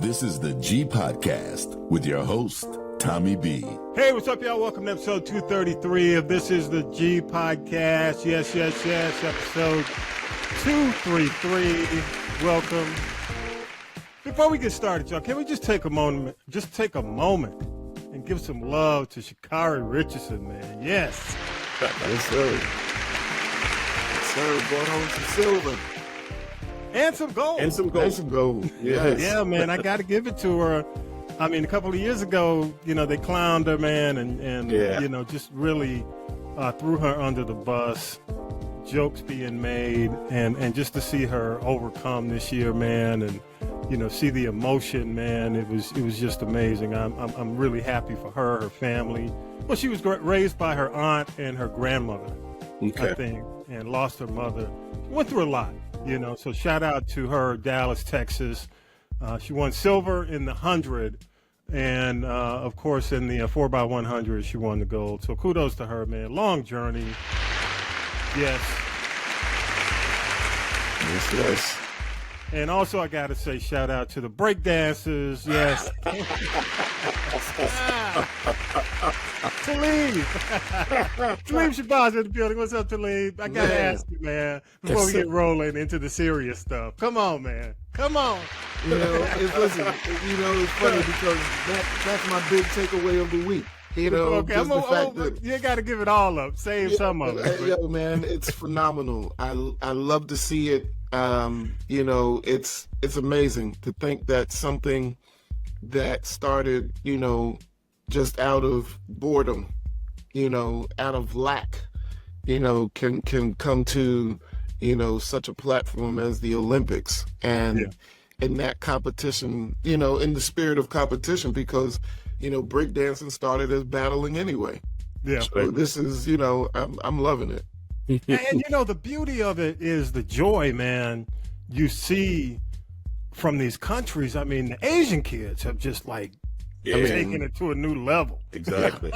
This is the G Podcast with your host, Tommy B. Hey, what's up, y'all? Welcome to episode 233 of This is the G Podcast. Yes, episode 233. Welcome. Before we get started, y'all, can we just take a moment and give some love to Sha'Carri Richardson, man? Yes. Yes, sir. Yes, sir. Going home some silver. And some gold. Yes. Yeah, man, I got to give it to her. I mean, a couple of years ago, they clowned her, man, and just really threw her under the bus, jokes being made, and just to see her overcome this year, man, and, see the emotion, man, it was just amazing. I'm really happy for her family. Well, she was raised by her aunt and her grandmother, I think, and lost her mother. Went through a lot. So shout out to her, Dallas, Texas. She won silver in the 100, and of course in the 4x100 she won the gold. So kudos to her, man. Long journey. Yes. Yes. And also I gotta say shout out to the breakdancers. Yes. Talib. Talib Shabazz in the building. What's up, Talib? I gotta ask you, man, before we get rolling into the serious stuff. Come on, man. Come on. It's funny because that's my big takeaway of the week. Okay, that you got to give it all up. Save some of it. Yo, man, it's phenomenal. I love to see it. It's amazing to think that something that started, just out of boredom, out of lack, can come to, such a platform as the Olympics and in that competition, in the spirit of competition, because, breakdancing started as battling anyway. Yeah. So this is, I'm loving it. And the beauty of it is the joy, man, you see from these countries. I mean, the Asian kids have just taking it to a new level. Exactly.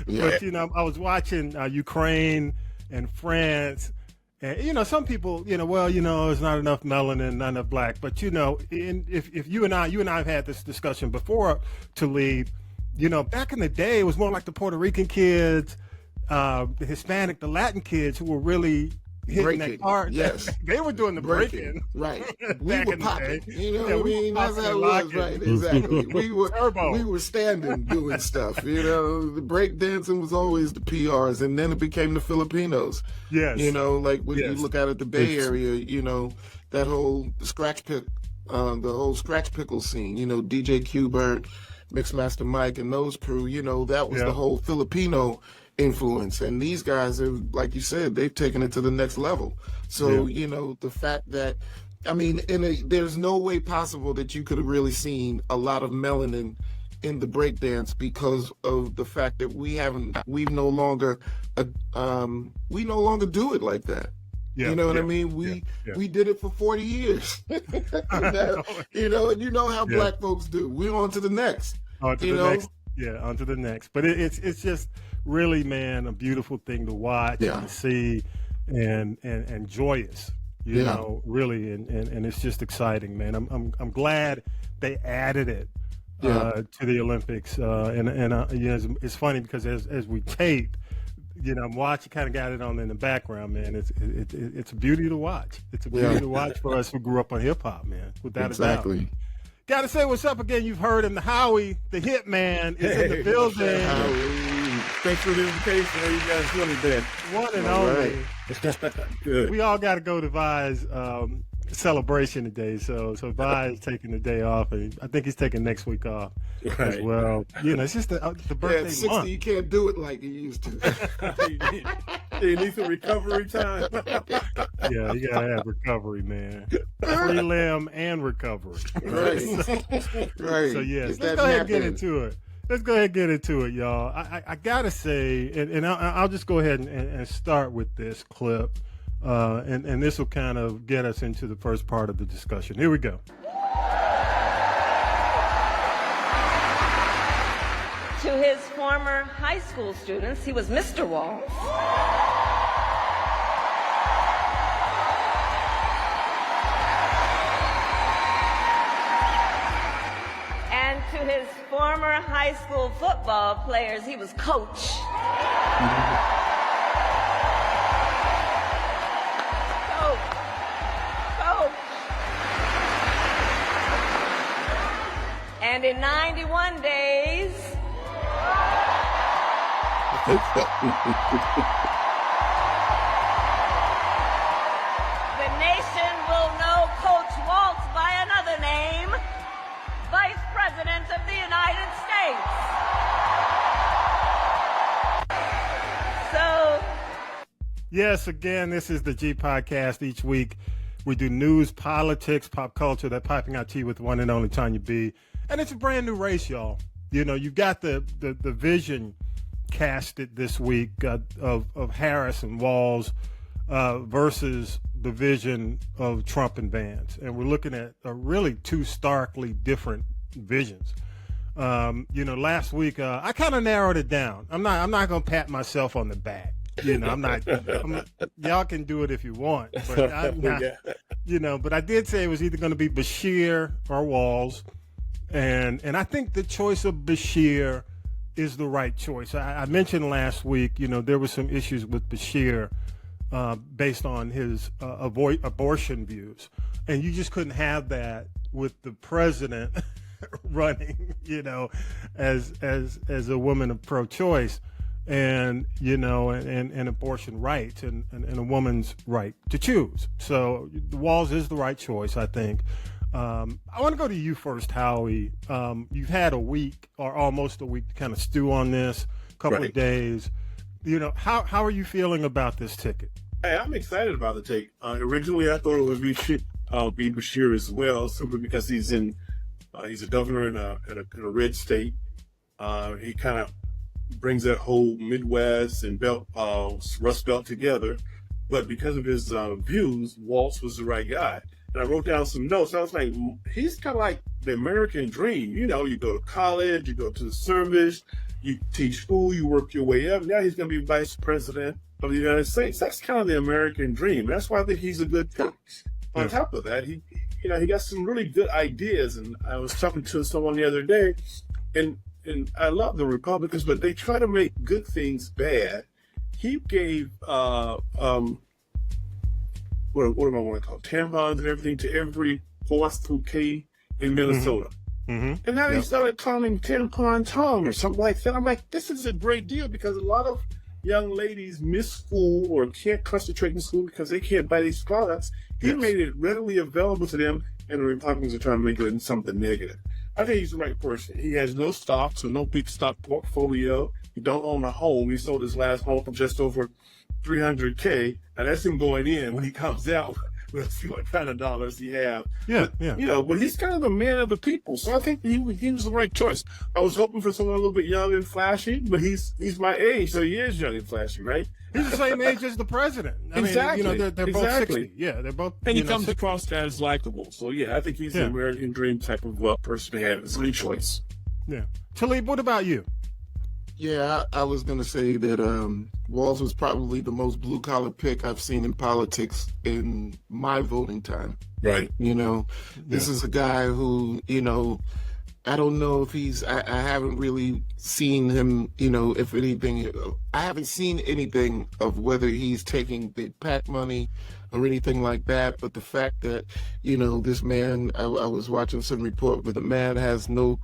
But, I was watching Ukraine and France, and, some people, there's not enough melanin, not enough black. But, if you and I have had this discussion before, Talib, back in the day, it was more like the Puerto Rican kids, the Hispanic, the Latin kids who were really hitting that card. Yes. They were doing the breaking. Right. We were popping. What I mean? That's how it was, right? Exactly. We were standing doing stuff. The breakdancing was always the PRs, and then it became the Filipinos. Yes. When you look out at the Bay Area, that whole the whole scratch pickle scene, DJ Q-Bert, Mixmaster Mike, and those crew, that was the whole Filipino influence. And these guys are, like you said, they've taken it to the next level. So, the fact that, there's no way possible that you could have really seen a lot of melanin in the breakdance because of the fact that we no longer do it like that. Yeah, what I mean? We did it for 40 years. And you know how black folks do. We're on to the next. On to the next. But it's just really, man, a beautiful thing to watch and to see and joyous, really. And it's just exciting, man. I'm glad they added it to the Olympics. It's funny because as we tape, I'm watching, kind of got it on in the background, man. It's a beauty to watch. It's a beauty to watch for us who grew up on hip hop, man. Without a doubt. Got to say what's up again. You've heard him. The Howie, the Hitman, is in the building. Thanks for the invitation. How you guys doing today? One and only. Good. We all got to go to Vi's celebration today. So Vi is taking the day off, and I think he's taking next week off as well. It's just the birthday at 60, month. You can't do it like you used to. You need some recovery time. Yeah, you gotta have recovery, man. Free limb and recovery. Right. Right. So yes, let's go ahead and get into it. Let's go ahead and get into it, y'all. I gotta say, and I'll just go ahead and start with this clip, and this will kind of get us into the first part of the discussion. Here we go. To his former high school students, he was Mr. Waltz. to his former high school football players. He was coach. Coach. And in 91 days, the nation will know Coach Waltz by another name, Vice President of the United States. So, yes, again, this is the G Podcast. Each week we do news, politics, pop culture, that piping out tea with one and only Tonya B. And it's a brand new race, y'all. You know, you've got the vision casted this week of Harris and Walz versus the vision of Trump and Vance. And we're looking at really two starkly different visions. You know, last week I kind of narrowed it down. I'm not going to pat myself on the back. You know, y'all can do it if you want, but I'm not, you know, but I did say it was either going to be Bashir or Walz. And I think the choice of Bashir is the right choice. I mentioned last week, you know, there were some issues with Bashir based on his abortion views. And you just couldn't have that with the president running, you know, as a woman of pro-choice and, you know, and abortion rights and a woman's right to choose. So Walz is the right choice, I think. I want to go to you first, Howie. You've had a week or almost a week to kind of stew on this, a couple of days. You know, how are you feeling about this ticket? Hey, I'm excited about the take. Originally, I thought it would be Bashir as well, simply because he's a governor in a red state. He kind of brings that whole Midwest and Rust Belt together. But because of his views, Waltz was the right guy. And I wrote down some notes. I was like, he's kind of like the American dream. You know, you go to college, you go to the service, you teach school, you work your way up. Now he's going to be vice president of the United States. That's kind of the American dream. That's why I think he's a good coach. On top of that, he got some really good ideas. And I was talking to someone the other day, and I love the Republicans, but they try to make good things bad. He gave what do I want to call it? Tampons and everything to every 4th through K in Minnesota. Mm-hmm. And now they started calling him Tampon Tom or something like that. I'm like, this is a great deal because a lot of young ladies miss school or can't concentrate in school because they can't buy these products. He made it readily available to them, and the Republicans are trying to make it into something negative. I think he's the right person. He has no stocks or no big stock portfolio. He don't own a home. He sold his last home for just over $300K, and that's him going in when he comes out. Let's see what kind of dollars he have. You know, but he's kind of a man of the people, so I think he was the right choice. I was hoping for someone a little bit young and flashy, but he's my age, so he is young and flashy, right? He's the same age as the president. I mean, you know, they're both 60. Yeah, they're both. And he comes across as likable. So yeah, I think he's the American dream type of person to have. It's a good choice. Yeah. Talib, what about you? Yeah, I was going to say that Walz was probably the most blue-collar pick I've seen in politics in my voting time. Right. You know, this is a guy who, you know, I don't know if I haven't really seen him, you know, if anything, I haven't seen anything of whether he's taking big PAC money or anything like that. But the fact that, you know, this man, I was watching some report where the man has no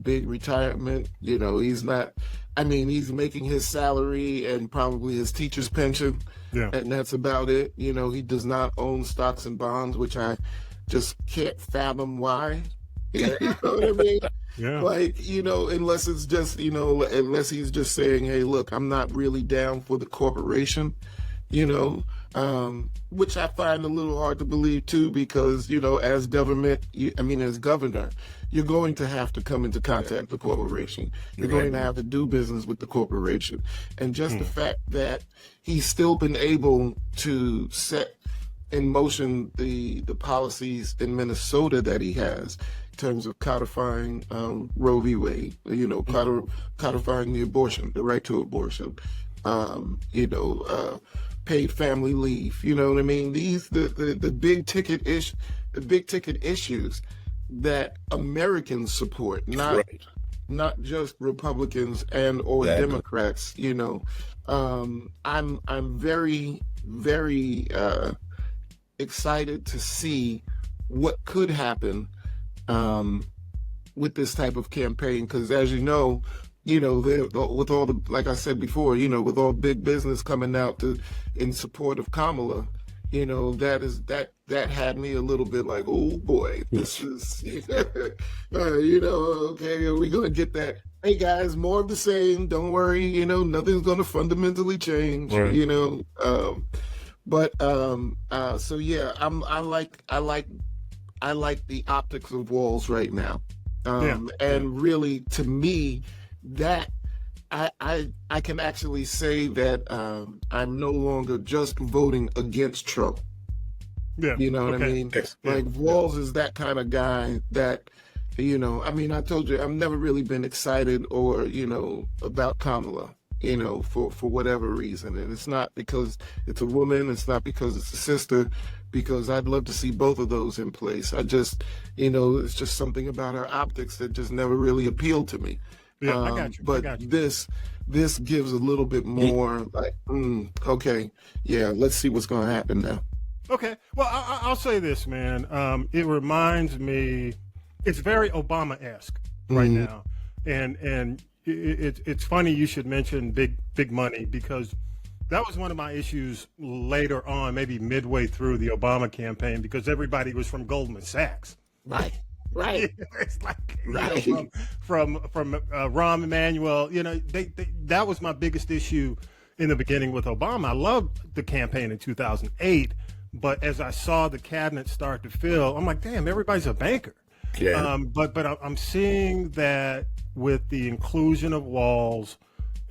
big retirement. You know, he's not, I mean, he's making his salary and probably his teacher's pension. Yeah. And that's about it. You know, he does not own stocks and bonds, which I just can't fathom why. You know what I mean? Yeah. Like, you know, unless it's just, you know, unless he's just saying, hey, look, I'm not really down for the corporation, you know, which I find a little hard to believe too, because, you know, as government, as governor, you're going to have to come into contact with the corporation. You're going to have to do business with the corporation. And just the fact that he's still been able to set in motion the policies in Minnesota that he has in terms of codifying Roe v. Wade, you know, codifying the right to abortion, paid family leave, you know what I mean? These the big ticket issues that Americans support, not just Republicans and or Democrats. You know, I'm very, very excited to see what could happen with this type of campaign, because as you know, with all the, like I said before, with all big business coming out in support of Kamala, that had me a little bit like, oh boy, this is, okay, are we gonna get that? Hey guys, more of the same. Don't worry, nothing's gonna fundamentally change. Right. So yeah, I like the optics of Waltz right now, and really, to me, that I can actually say that I'm no longer just voting against Trump. Yeah, you know what I mean? Yes. Like Waltz is that kind of guy that, I told you I've never really been excited or about Kamala, for whatever reason, and it's not because it's a woman, it's not because it's a sister, because I'd love to see both of those in place. I just, it's just something about her optics that just never really appealed to me. Yeah, I got you. But this gives a little bit more like, okay, yeah, let's see what's going to happen now. Okay, well, I'll say this, man. It reminds me, it's very Obama-esque right now, and it's funny you should mention big money, because that was one of my issues later on, maybe midway through the Obama campaign, because everybody was from Goldman Sachs. Right. It's like from Rahm Emanuel. That was my biggest issue in the beginning with Obama. I loved the campaign in 2008, but as I saw the cabinet start to fill, I'm like, damn, everybody's a banker. Yeah. But I'm seeing that with the inclusion of Waltz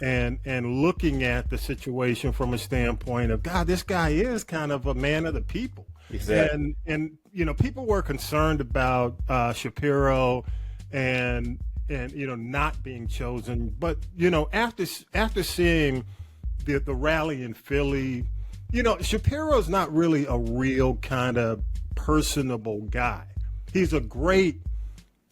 and looking at the situation from a standpoint of, God, this guy is kind of a man of the people. Exactly. And people were concerned about Shapiro and not being chosen, but after seeing the rally in Philly, Shapiro's not really a real kind of personable guy. He's great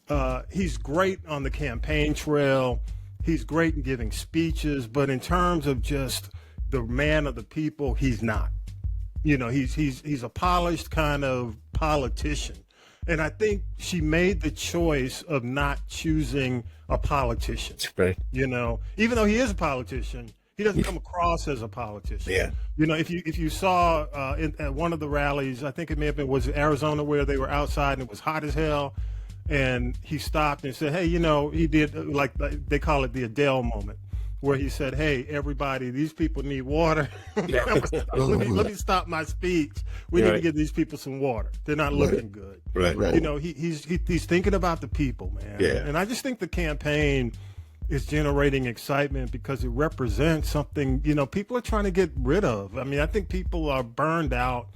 on the campaign trail. He's great in giving speeches, but in terms of just the man of the people, he's not. He's a polished kind of politician. And I think she made the choice of not choosing a politician. Right. Even though he is a politician, he doesn't come across as a politician. Yeah. If you saw at one of the rallies, I think it may have been, was Arizona, where they were outside and it was hot as hell, and he stopped and said, hey, he did, like they call it the Adele moment, where he said, hey, everybody, these people need water. let me stop my speech. We need to give these people some water. They're not looking good. Right. He's thinking about the people, man. Yeah. And I just think the campaign is generating excitement because it represents something, people are trying to get rid of. I think people are burned out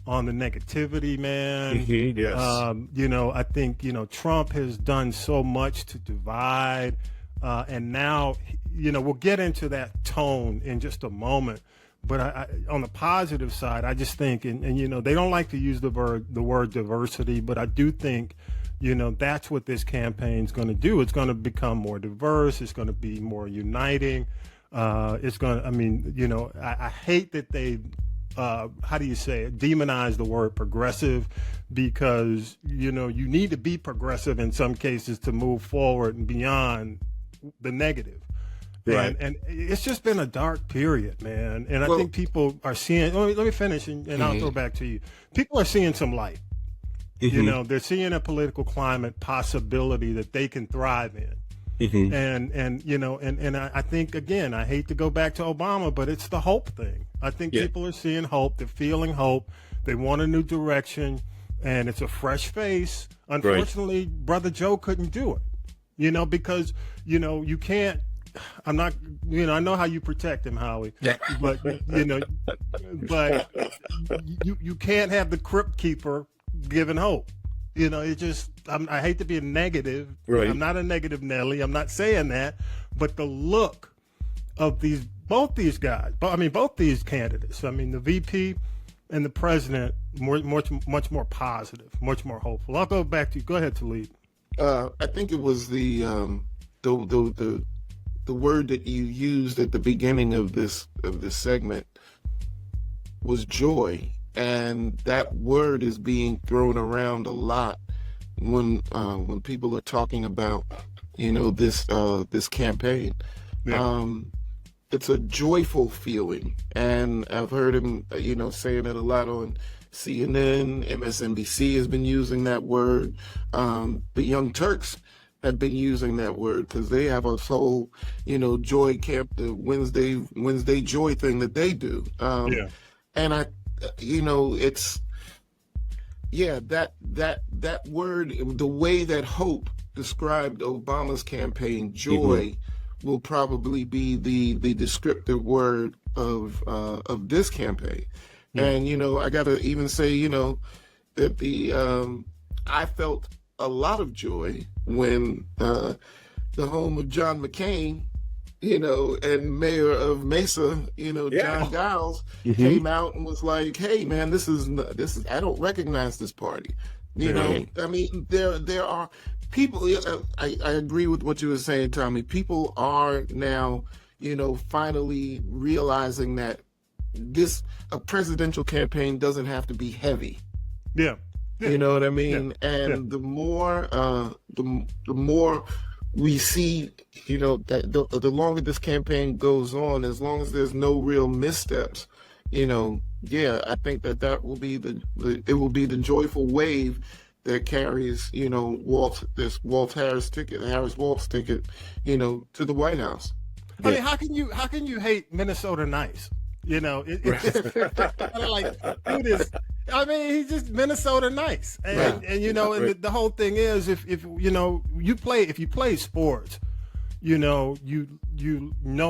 on the negativity, man. Yes. I think, Trump has done so much to divide. And now, we'll get into that tone in just a moment. But I, on the positive side, I just think, and they don't like to use the word diversity, but I do think, that's what this campaign's going to do. It's going to become more diverse. It's going to be more uniting. It's going to, I hate that they, how do you say it, demonize the word progressive, because, you need to be progressive in some cases to move forward and beyond the negative. Right. And it's just been a dark period, man. And I think people are seeing, let me finish and I'll throw back to you. People are seeing some light. They're seeing a political climate possibility that they can thrive in. And I think, again, I hate to go back to Obama, but it's the hope thing. I think people are seeing hope. They're feeling hope. They want a new direction, and it's a fresh face. Unfortunately, Brother Joe couldn't do it, because, you can't. I'm not, I know how you protect him, Howie, but, but you can't have the crypt keeper giving hope. It just, I hate to be a negative. Right. I'm not a negative Nelly. I'm not saying that, but the look of both these guys, both these candidates. The VP, and the president much more positive, much more hopeful. I'll go back to you. Go ahead, Talib. I think it was the word that you used at the beginning of this segment was joy, and that word is being thrown around a lot when people are talking about this campaign. Yeah. It's a joyful feeling, and I've heard him saying it a lot on CNN. MSNBC has been using that word. The Young Turks have been using that word because they have a whole joy camp, the Wednesday joy thing that they do. And I it's that word, the way that Hope described Obama's campaign, joy, will probably be the descriptive word of this campaign. And I gotta even say that I felt a lot of joy when the home of John McCain and mayor of Mesa, John Giles, came out and was like, "Hey, man, this is I don't recognize this party." I mean, there are people. I agree with what you were saying, Tommy. People are now, finally realizing that a presidential campaign doesn't have to be heavy. Yeah. You know what I mean? And the more we see, that the longer this campaign goes on, as long as there's no real missteps, I think that will be the joyful wave that carries, Harris Waltz ticket, to the White House. I mean, how can you hate Minnesota nice? It's like, dude is. I mean, he's just Minnesota nice, and and the whole thing is, if you play sports, you know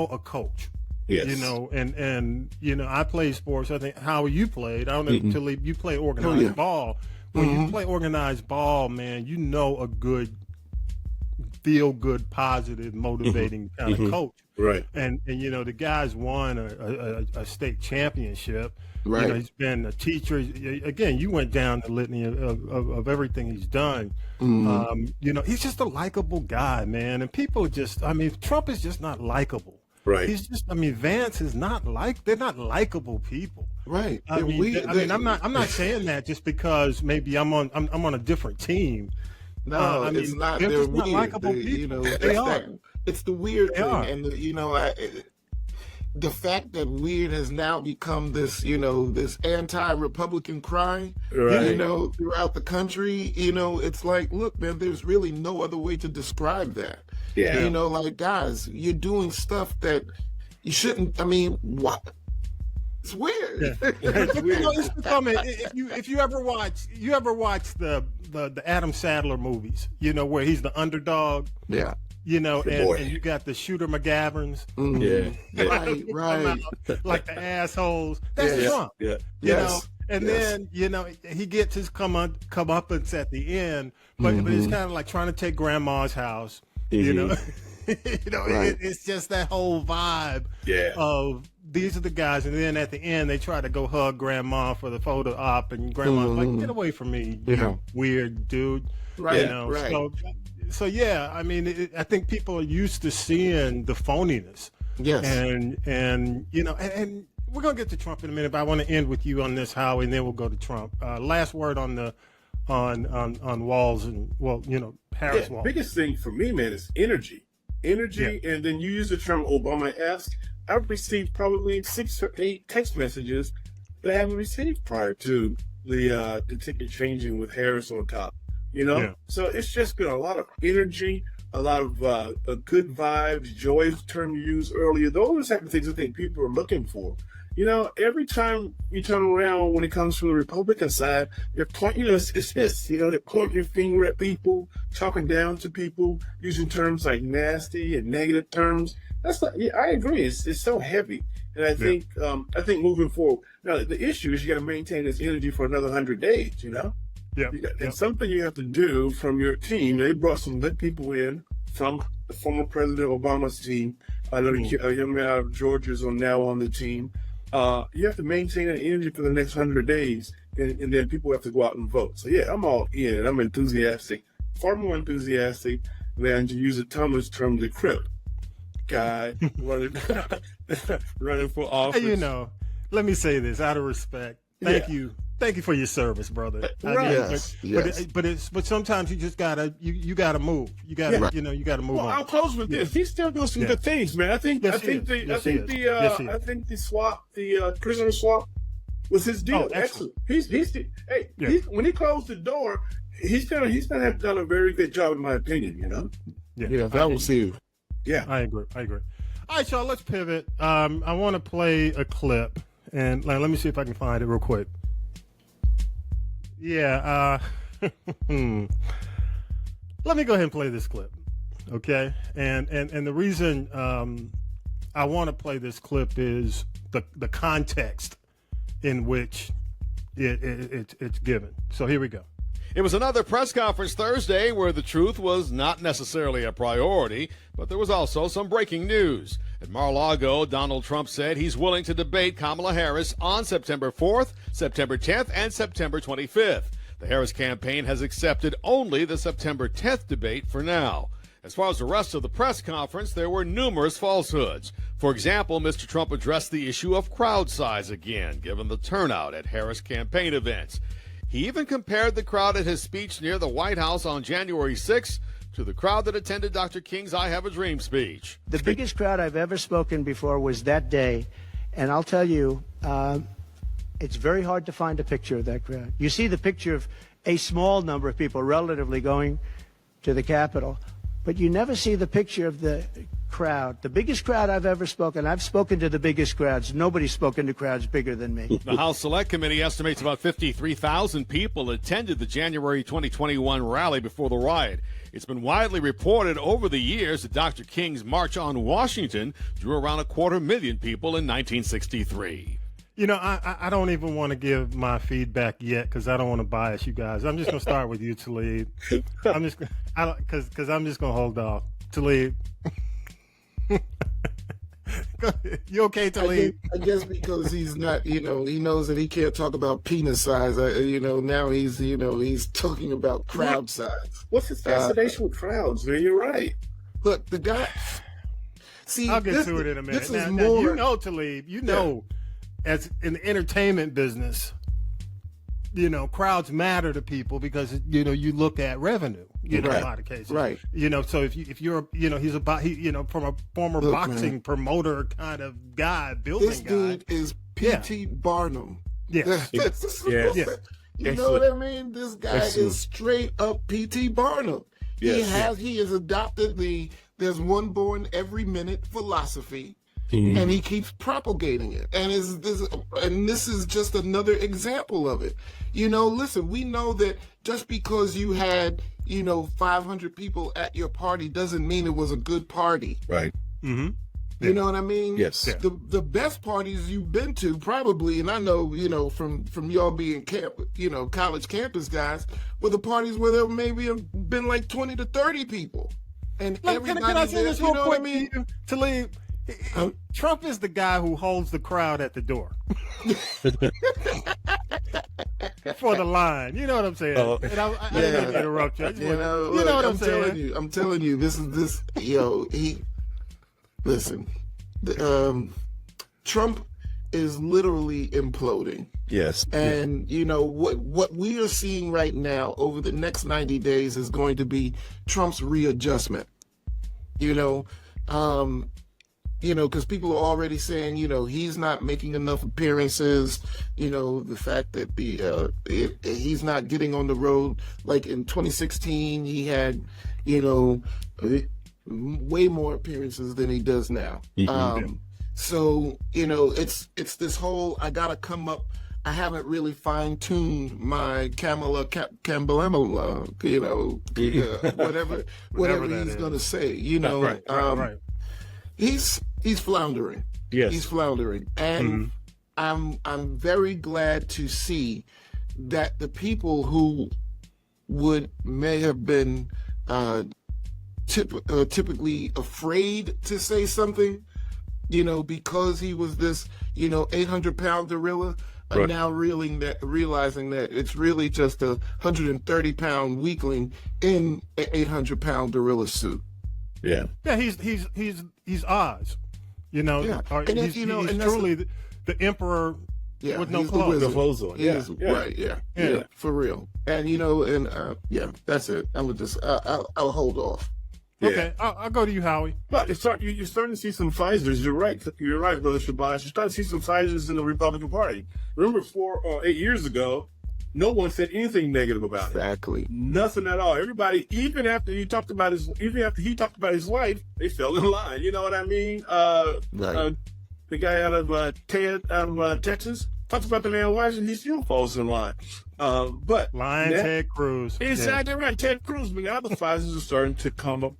a coach. Yes. And I play sports. I think how you played. I don't know, Talib, you play organized ball. When you play organized ball, man, a good, feel good, positive, motivating kind of coach. Right. And the guy's won a state championship. Right. He's been a teacher. Again, you went down the litany of everything he's done. He's just a likable guy, man. And people Trump is just not likable. Right. He's just, Vance is not they're not likable people. Right. I'm not saying that just because maybe I'm on a different team. No, it's not. They're just not likable people. They are. It's the weird thing, and the fact that weird has now become this, this anti-Republican cry, throughout the country. It's like, look, man, there's really no other way to describe that. Yeah. Guys, you're doing stuff that you shouldn't. I mean, what? It's weird. Yeah. It's weird. If you ever watch the Adam Sandler movies, where he's the underdog. Yeah. And you got the Shooter McGaverns. Right. Like the assholes. That's Trump. Yeah. Then, he gets his comeuppance at the end, but it's kind of like trying to take grandma's house. It's just that whole vibe of these are the guys, and then at the end they try to go hug grandma for the photo op, and grandma's like, "Get away from me, you weird dude." Right. So yeah, I think people are used to seeing the phoniness. Yes. And we're gonna get to Trump in a minute, but I want to end with you on this, Howie, and then we'll go to Trump. Last word on Walz and Harris Waltz. Biggest thing for me, man, is energy. And then you use the term Obama-esque. I've received probably 6 or 8 text messages that I haven't received prior to the ticket changing with Harris on top. So it's just been a lot of energy, a lot of good vibes, joy is the term you used earlier. Those are the type of things I think people are looking for. Every time you turn around when it comes from the Republican side, they're pointing, it's this, they're pointing their finger at people, talking down to people, using terms like nasty and negative terms. That's not, I agree. It's so heavy. And I think moving forward, now the issue is you got to maintain this energy for another 100 days, Yeah. It's something you have to do from your team. They brought some good people in from the former President Obama's team. I know a young man out of Georgia is now on the team. you have to maintain that energy for the next 100 days, and then people have to go out and vote. So yeah, I'm all in, and I'm enthusiastic, far more enthusiastic than, to use a Thomas term, the Crip guy running for office. You know, let me say this out of respect. Thank you for your service, brother. Right. But sometimes you just gotta you gotta move. You gotta you gotta move on. I'll close with this. He's still doing some good things, man. I think the prisoner swap was his deal. Oh, excellent. When he closed the door, he's gonna have done a very good job, in my opinion. You know. Yeah, that was huge. Yeah, I agree. All right, y'all. Let's pivot. I want to play a clip, and let me see if I can find it real quick. Yeah. Let me go ahead and play this clip, okay? And the reason I want to play this clip is the context in which it's given. So here we go. It was another press conference Thursday where the truth was not necessarily a priority, but there was also some breaking news. At Mar-a-Lago, Donald Trump said he's willing to debate Kamala Harris on September 4th, September 10th, and September 25th. The Harris campaign has accepted only the September 10th debate for now. As far as the rest of the press conference, there were numerous falsehoods. For example, Mr. Trump addressed the issue of crowd size again, given the turnout at Harris campaign events. He even compared the crowd at his speech near the White House on January 6th to the crowd that attended Dr. King's I Have a Dream speech. The biggest crowd I've ever spoken before was that day, and I'll tell you, it's very hard to find a picture of that crowd. You see the picture of a small number of people relatively going to the Capitol, but you never see the picture of the crowd. The biggest crowd I've ever spoken. I've spoken to the biggest crowds. Nobody's spoken to crowds bigger than me. The House Select Committee estimates about 53,000 people attended the January 2021 rally before the riot. It's been widely reported over the years that Dr. King's March on Washington drew around 250,000 people in 1963. You know, I don't even want to give my feedback yet because I don't want to bias you guys. I'm just going to start with you, Talib. I'm just going to hold off. Talib. You okay, Talib? I guess because he's not, he knows that he can't talk about penis size. Now he's talking about crowd size. What's his fascination with crowds, man? You're right. Look, the guy. See, I'll get to it in a minute. Now, Talib, as in the entertainment business, crowds matter to people because you look at revenue. A lot of cases, right? So if you're he's from a former boxing promoter kind of guy, building this dude is P.T. Barnum. Yes. You know what I mean? This guy is straight up P.T. Barnum. Yes. He has adopted there's one born every minute philosophy. And he keeps propagating it. And this is just another example of it. Listen, we know that just because you had, 500 people at your party doesn't mean it was a good party. Right. Mm-hmm. You know what I mean? Yes. Yeah. The best parties you've been to probably, and I know, from y'all being college campus guys, were the parties where there maybe have been like 20 to 30 people. And everybody can I say this real quick, what I mean? Talib? Trump is the guy who holds the crowd at the door for the line. You know what I'm saying? And I didn't mean to interrupt you. You know what I'm saying? I'm telling you, listen, Trump is literally imploding. Yes. And what we are seeing right now over the next 90 days is going to be Trump's readjustment. Because people are already saying, he's not making enough appearances. The fact that he's not getting on the road. Like in 2016, he had, way more appearances than he does now. So, it's this whole, I gotta come up. I haven't really fine-tuned my Kamala, whatever he's gonna say. Right. He's floundering. Yes. He's floundering. And I'm very glad to see that the people who may have been typically afraid to say something because he was this, 800-pound gorilla, are now realizing that it's really just a 130-pound weakling in an 800-pound gorilla suit. Yeah. Yeah, he's Oz. Yeah. Or he's truly the emperor with no clothes. The clothes on. Right, yeah, for real. And, that's it. I'll hold off. Yeah. Okay, I'll go to you, Howie. But you're starting to see some fighters. You're right, Brother Shabazz. You're starting to see some fighters in the Republican Party. Remember, 4 or 8 years ago, no one said anything negative about it. Exactly. Nothing at all. Everybody, even after he talked about his wife, they fell in line. You know what I mean? Right. The guy out of Texas talks about the man's wife, and he still falls in line. Ted Cruz. Exactly right. Ted Cruz. But other fighters are starting to come up,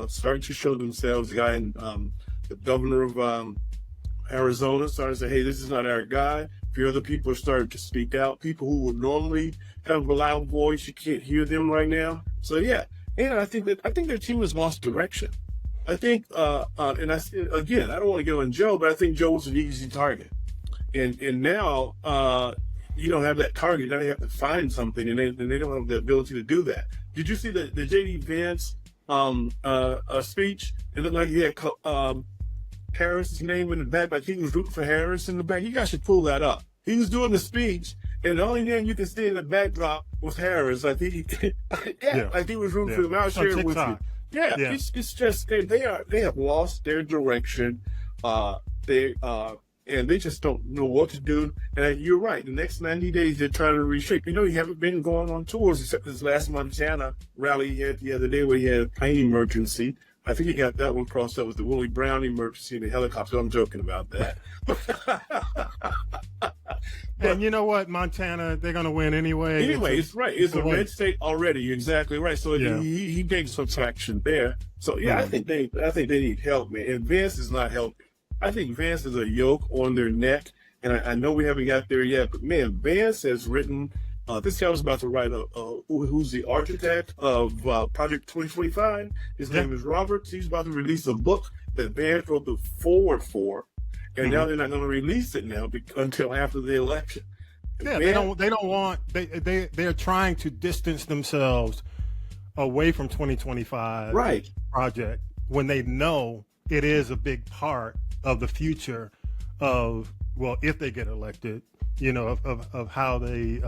starting to show themselves. The guy, the governor of Arizona, starting to say, "Hey, this is not our guy." A few other people are starting to speak out. People who would normally have a loud voice, you can't hear them right now. So yeah, and I think their team has lost direction. I think, and again, I don't want to go on Joe, but I think Joe was an easy target, and now you don't have that target. Now you have to find something, and they don't have the ability to do that. Did you see the J.D. Vance speech? It looked like he had Harris' name in the back, like he was rooting for Harris in the back. You guys should pull that up. He was doing the speech, and the only name you can see in the backdrop was Harris. Like like he was rooting for him. I'll share it with you. Yeah. It's just they have lost their direction. And they just don't know what to do. And you're right. The next 90 days, they're trying to reshape. You haven't been going on tours except this last Montana rally he had the other day where he had a plane emergency. I think he got that one crossed up with the Willie Brown emergency in the helicopter. I'm joking about that. And you know what, Montana, they're going to win anyway. Anyway, it's right. It's a red state already. You're exactly right. So he makes some traction there. So I think they need help, man. And Vance is not helping. I think Vance is a yoke on their neck, and I know we haven't got there yet, but man, Vance has written. This guy was about to write who's the architect of Project 2025. His name is Roberts. He's about to release a book that Vance wrote the forward for, and now they're not going to release it now until after the election. Yeah, they don't want. They're trying to distance themselves away from 2025 project when they know it is a big part of the future of, if they get elected, of how they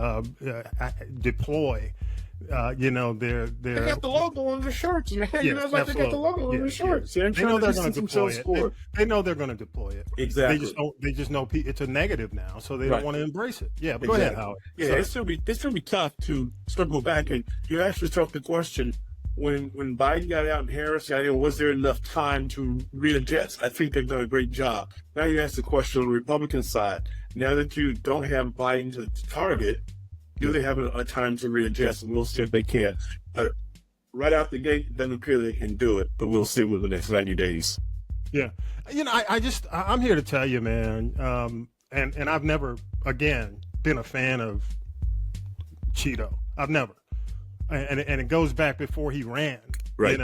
deploy, their. They got the logo on the shirts, man. Yes, they got the logo on the shirts. They know they're going to deploy it. They know they're going to deploy it. Exactly. They just know it's a negative now, so they don't want to embrace it. Yeah, but go ahead, Howard. Yeah, it's still be tough to circle back, and you asked yourself the question. When Biden got out and Harris got in, was there enough time to readjust? I think they've done a great job. Now you ask the question on the Republican side. Now that you don't have Biden to target, do they have a time to readjust? And we'll see if they can. Right out the gate, it doesn't appear they can do it, but we'll see with the next 90 days. Yeah. I'm here to tell you, man, and I've never, again, been a fan of Cheeto. I've never. And it goes back before he ran, right.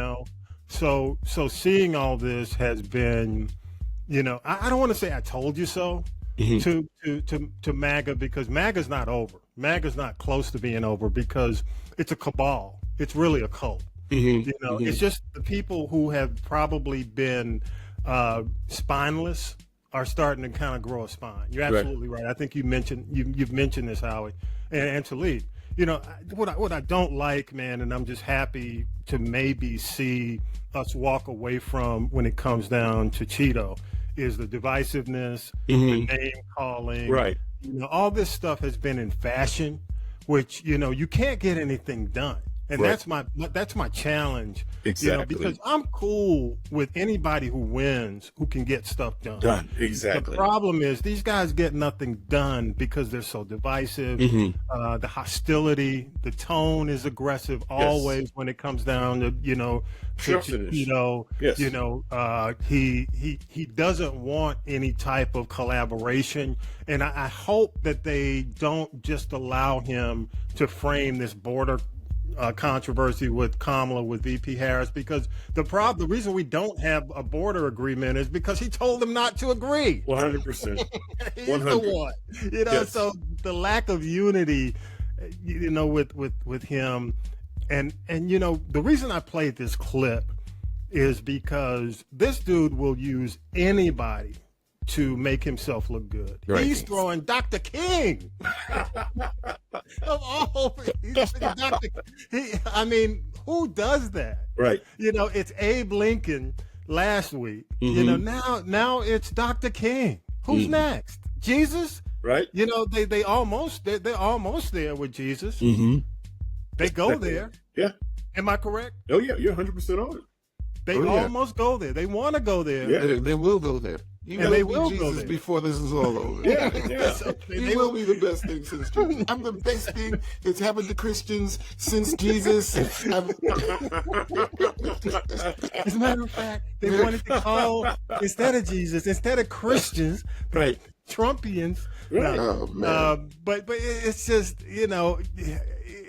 So seeing all this has been, I don't want to say I told you so to MAGA, because MAGA's not over. MAGA's not close to being over because it's a cabal. It's really a cult. It's just the people who have probably been spineless are starting to kind of grow a spine. You're absolutely right. I think you've mentioned this, Howie, and Talib. What I don't like, man, and I'm just happy to maybe see us walk away from when it comes down to Cheeto, is the divisiveness, the name calling. Right. All this stuff has been in fashion, which, you can't get anything done. And that's my challenge. Exactly. Because I'm cool with anybody who wins, who can get stuff done. Exactly. The problem is these guys get nothing done because they're so divisive. The hostility, the tone is aggressive always when it comes down to, Yes. He doesn't want any type of collaboration. And I hope that they don't just allow him to frame this border controversy with Kamala, with VP Harris, because the reason we don't have a border agreement is because he told them not to agree. 100%. He's the one, Yes. So the lack of unity, with him, and the reason I played this clip is because this dude will use anybody to make himself look good. Right. He's throwing Dr. King. Of all, I mean, who does that? Right. It's Abe Lincoln last week. Now it's Dr. King. Who's next? Jesus? Right. They're almost there with Jesus. They go there. Yeah. Am I correct? Oh, yeah. You're 100% on it. They almost go there. They want to go there. Yeah. They will go there. He And will they be will go Jesus there. before this is all over. Yeah. He will be the best thing since Jesus. I'm the best thing that's happened to Christians since Jesus. As a matter of fact, they wanted to call, instead of Jesus, instead of Christians, Right. Trumpians. Right. Oh man. But it's just,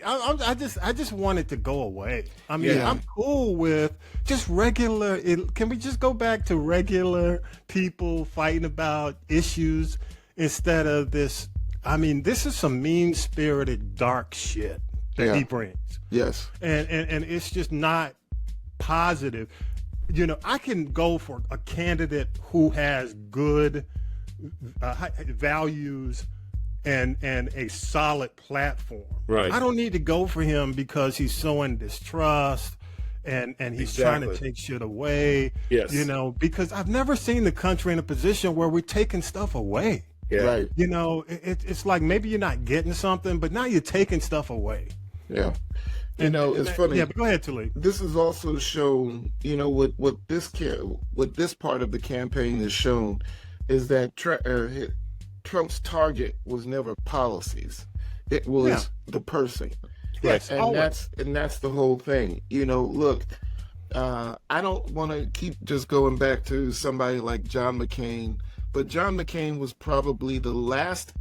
I just want it to go away. I mean, Yeah. I'm cool with just regular. Can we just go back to regular people fighting about issues instead of this? I mean, this is some mean-spirited, dark shit that he brings. Yes. And it's just not positive. I can go for a candidate who has good values and a solid platform. Right. I don't need to go for him because he's sowing distrust and he's trying to take shit away. Yes. Because I've never seen the country in a position where we're taking stuff away. Yeah. Right. It's like maybe you're not getting something, but now you're taking stuff away. Yeah. It's funny. Yeah, but go ahead, Talib. This has also shown, what this part of the campaign has shown is that Trump's target was never policies; it was the person. Yes, and that's the whole thing. Look, I don't want to keep just going back to somebody like John McCain, but John McCain was probably the last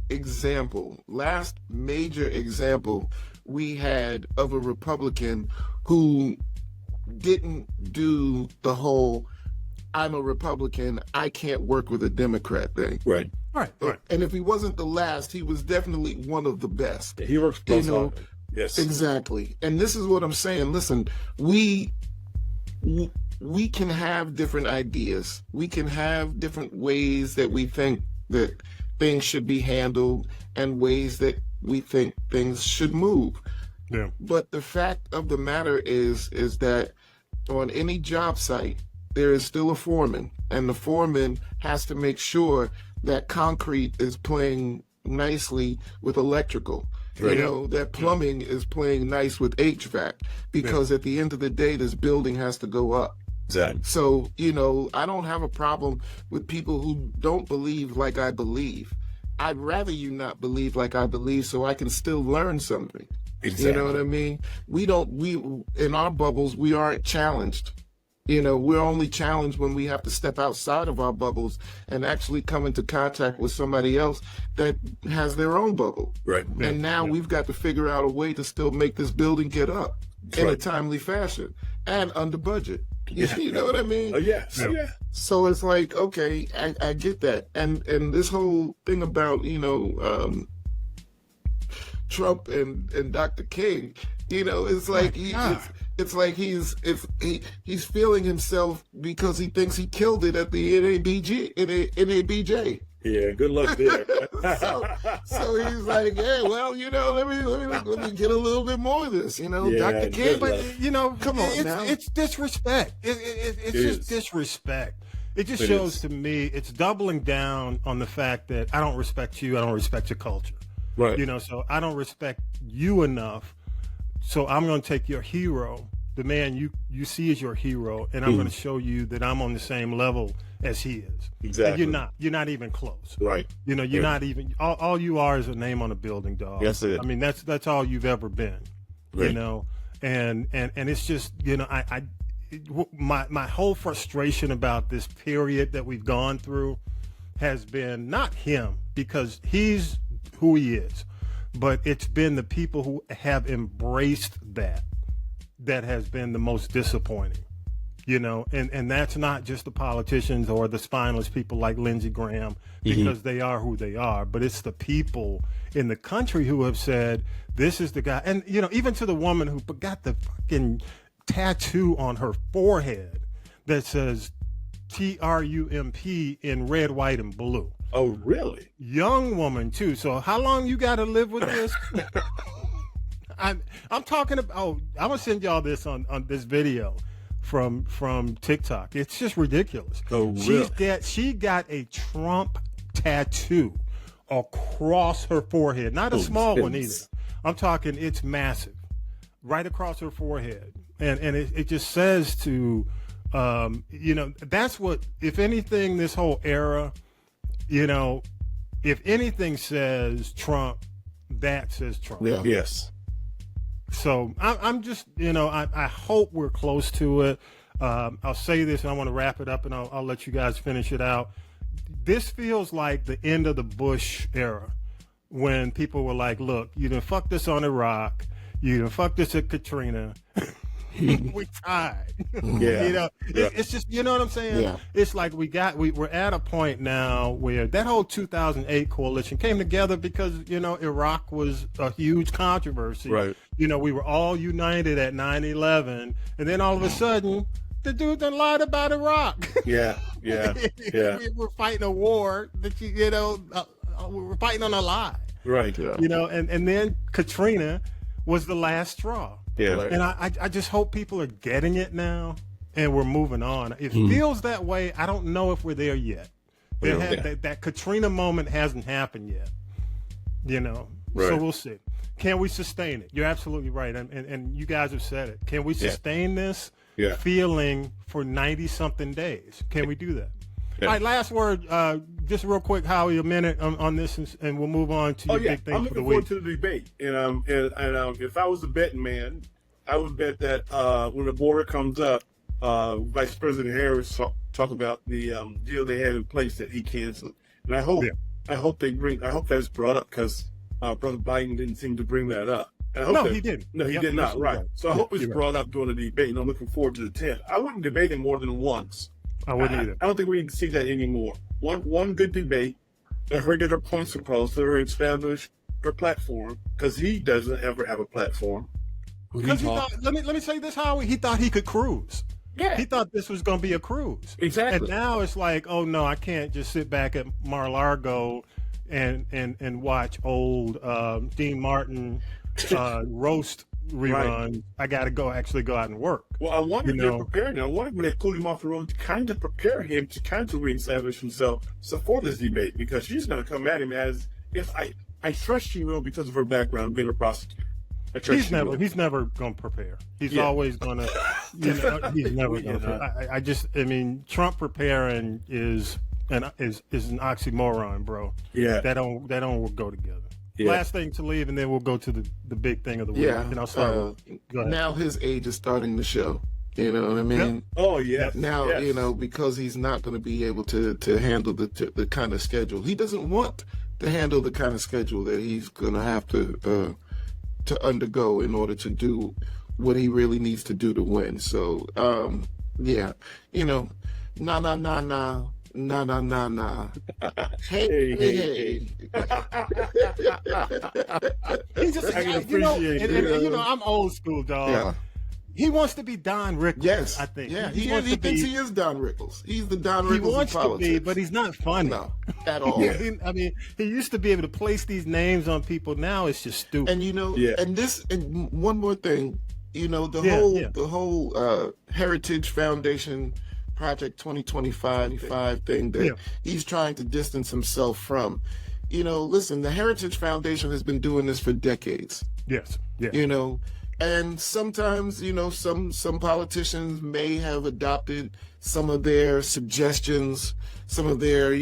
major example we had of a Republican who didn't do the whole "I'm a Republican, I can't work with a Democrat" thing. Right. Right. And if he wasn't the last, he was definitely one of the best. He works both sides. Yes. Exactly. And this is what I'm saying. Listen, we can have different ideas. We can have different ways that we think that things should be handled and ways that we think things should move. Yeah. But the fact of the matter is that on any job site, there is still a foreman, and the foreman has to make sure that concrete is playing nicely with electrical. Right. That plumbing is playing nice with HVAC, because at the end of the day, this building has to go up. Exactly. So, I don't have a problem with people who don't believe like I believe. I'd rather you not believe like I believe so I can still learn something. Exactly. You know what I mean? We in our bubbles, we aren't challenged. We're only challenged when we have to step outside of our bubbles and actually come into contact with somebody else that has their own bubble. Right. And now we've got to figure out a way to still make this building get up in a timely fashion and under budget. You know what I mean? Oh, yes. Yeah. So it's like, okay, I get that. And this whole thing about, Trump and Dr. King, it's like it's like he's feeling himself because he thinks he killed it at the NABJ. Yeah, good luck there. so he's like, yeah, well, let me get a little bit more of this, Dr. King. But come on now. It's disrespect. It's just disrespect. It just shows to me it's doubling down on the fact that I don't respect you. I don't respect your culture. Right. So I don't respect you enough. So I'm going to take your hero, the man you see as your hero, and I'm going to show you that I'm on the same level as he is. Exactly. And you're not even close. Right. You're not even. All you are is a name on a building, dog. Yes, it is. I mean, that's all you've ever been. Right. And it's just my whole frustration about this period that we've gone through has been not him, because he's who he is. but it's been the people who have embraced that has been the most disappointing. And that's not just the politicians or the spineless people like Lindsey Graham, because they are who they are, but it's the people in the country who have said, this is the guy. And, even to the woman who got the fucking tattoo on her forehead that says Trump in red, white, and blue. Oh, really? Young woman, too. So how long you got to live with this? I'm talking about, I'm going to send y'all this on this video from TikTok. It's just ridiculous. Oh, really? She got a Trump tattoo across her forehead. Not a small one either. I'm talking, it's massive. Right across her forehead. And it just says to, that's what, if anything, this whole era, if anything says Trump, that says Trump. Yeah. Yes. So I'm just, I hope we're close to it. I'll say this, and I want to wrap it up, and I'll let you guys finish it out. This feels like the end of the Bush era, when people were like, look, you done fucked this on Iraq, you done fucked this at Katrina, we tied. Yeah. It's just, you know what I'm saying? Yeah. It's like we're at a point now where that whole 2008 coalition came together because, Iraq was a huge controversy. Right. We were all united at 9/11, and then all of a sudden, the dude done lied about Iraq. Yeah. We were fighting a war that we were fighting on a lie. Right. Yeah. And then Katrina was the last straw. Yeah. And I just hope people are getting it now, and we're moving on. It feels that way. I don't know if we're there yet. That Katrina moment hasn't happened yet. Right. So we'll see. Can we sustain it? You're absolutely right, and you guys have said it. Can we sustain this feeling for 90-something days? Can we do that? Yeah. All right, last word, just real quick, Howie, a minute on this, and we'll move on to your big thing for the week. I'm looking forward to the debate. And if I was a betting man, I would bet that when the border comes up, Vice President Harris talk about the deal they had in place that he canceled. And I hope that's brought up, because Brother Biden didn't seem to bring that up. He didn't. No, he did not. Right. So I hope it's brought up during the debate, and I'm looking forward to the 10th. I wouldn't debate him more than once. I wouldn't either. I don't think we can see that anymore. One good debate, they heard their points across, they establish their platform, because he doesn't ever have a platform. Because he thought, let me say this, Howie, he thought he could cruise. Yeah. He thought this was going to be a cruise. Exactly. And now it's like, oh no, I can't just sit back at Mar-a-Lago and watch old Dean Martin roast rerun. Right. I got to go out and work. Well, I wonder if they're preparing him. I wonder when they pulled him off the road to kind of prepare him to kind of reestablish himself for this debate, because she's going to come at him as if I trust she will, because of her background being a prosecutor. He's never going to prepare. He's always going to, he's never going to. I mean, Trump preparing is an oxymoron, bro. Yeah. That don't go together. Yeah. Last thing to leave, and then we'll go to the big thing of the week. Yeah. And I'll start. Go ahead. Now his age is starting to show. You know what I mean? Yep. Oh, yeah. Now, because he's not going to be able to handle the kind of schedule. He doesn't want to handle the kind of schedule that he's going to have to undergo in order to do what he really needs to do to win. So, nah. Hey. He just, I'm old school, dog. Yeah. He wants to be Don Rickles. Yes, I think. Yeah, he thinks he is Don Rickles. He's the Don Rickles of politics. He wants to be, but he's not funny. No, at all. He used to be able to place these names on people. Now it's just stupid. And and one more thing, the whole Heritage Foundation Project 2025 thing that he's trying to distance himself from. Listen, the Heritage Foundation has been doing this for decades. Yes. Yeah. And sometimes, some politicians may have adopted some of their suggestions, some of their,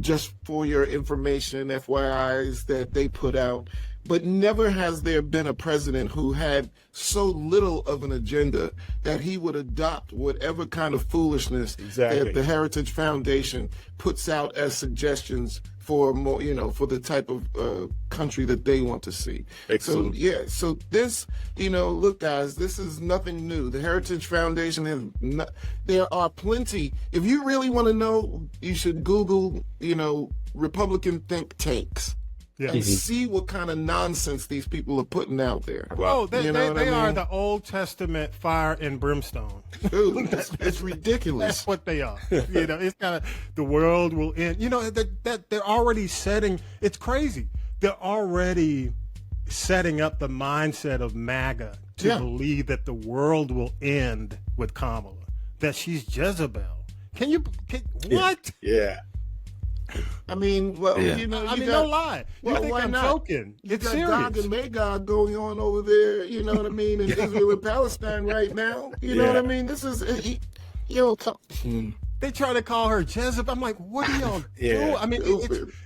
just for your information, FYIs that they put out. But never has there been a president who had so little of an agenda that he would adopt whatever kind of foolishness that the Heritage Foundation puts out as suggestions for more, for the type of country that they want to see. Excellent. So this, look, guys, this is nothing new. The Heritage Foundation there are plenty. If you really want to know, you should Google, Republican think tanks. Yeah. And see what kind of nonsense these people are putting out there. Wow. They are the Old Testament fire and brimstone. Dude, it's ridiculous. That's what they are. It's kind of the world will end. That they're already setting. It's crazy. They're already setting up the mindset of MAGA to believe that the world will end with Kamala. That she's Jezebel. What? Yeah. I mean, no lie. You think I'm joking? It's serious. Gog and Magog going on over there, you know what I mean, in Israel and Palestine right now. You know what I mean? This is, They try to call her Jezebel. I'm like, what are y'all doing? I mean,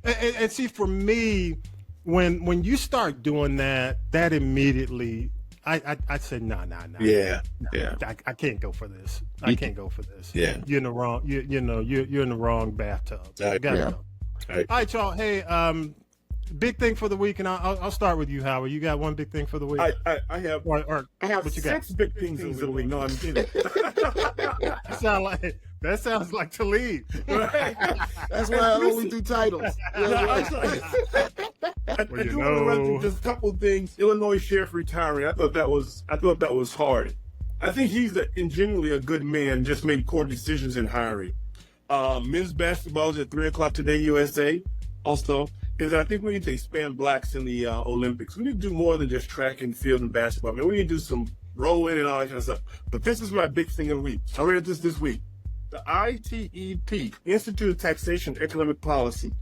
and see, for me, when you start doing that immediately, I said, no. Yeah. I can't go for this. I can't go for this. Yeah. You're in the wrong. You're in the wrong bathtub. Gotta go. All right, y'all. Hey, big thing for the week, and I'll start with you, Howard. You got one big thing for the week? I have I have what you got? 6 big things for the week. No, I'm kidding. That sounds like Talib. That's why I only do titles. I do want to run through just a couple of things. Illinois sheriff retiring. I thought that was hard. I think he's genuinely a good man. Just made poor decisions in hiring. Men's basketball is at 3:00 today, USA. Also, I think we need to expand blacks in the Olympics. We need to do more than just track and field and basketball. I mean, we need to do some rowing and all that kind of stuff. But this is my big thing of the week. I read this week. The ITEP, Institute of Taxation and Economic Policy.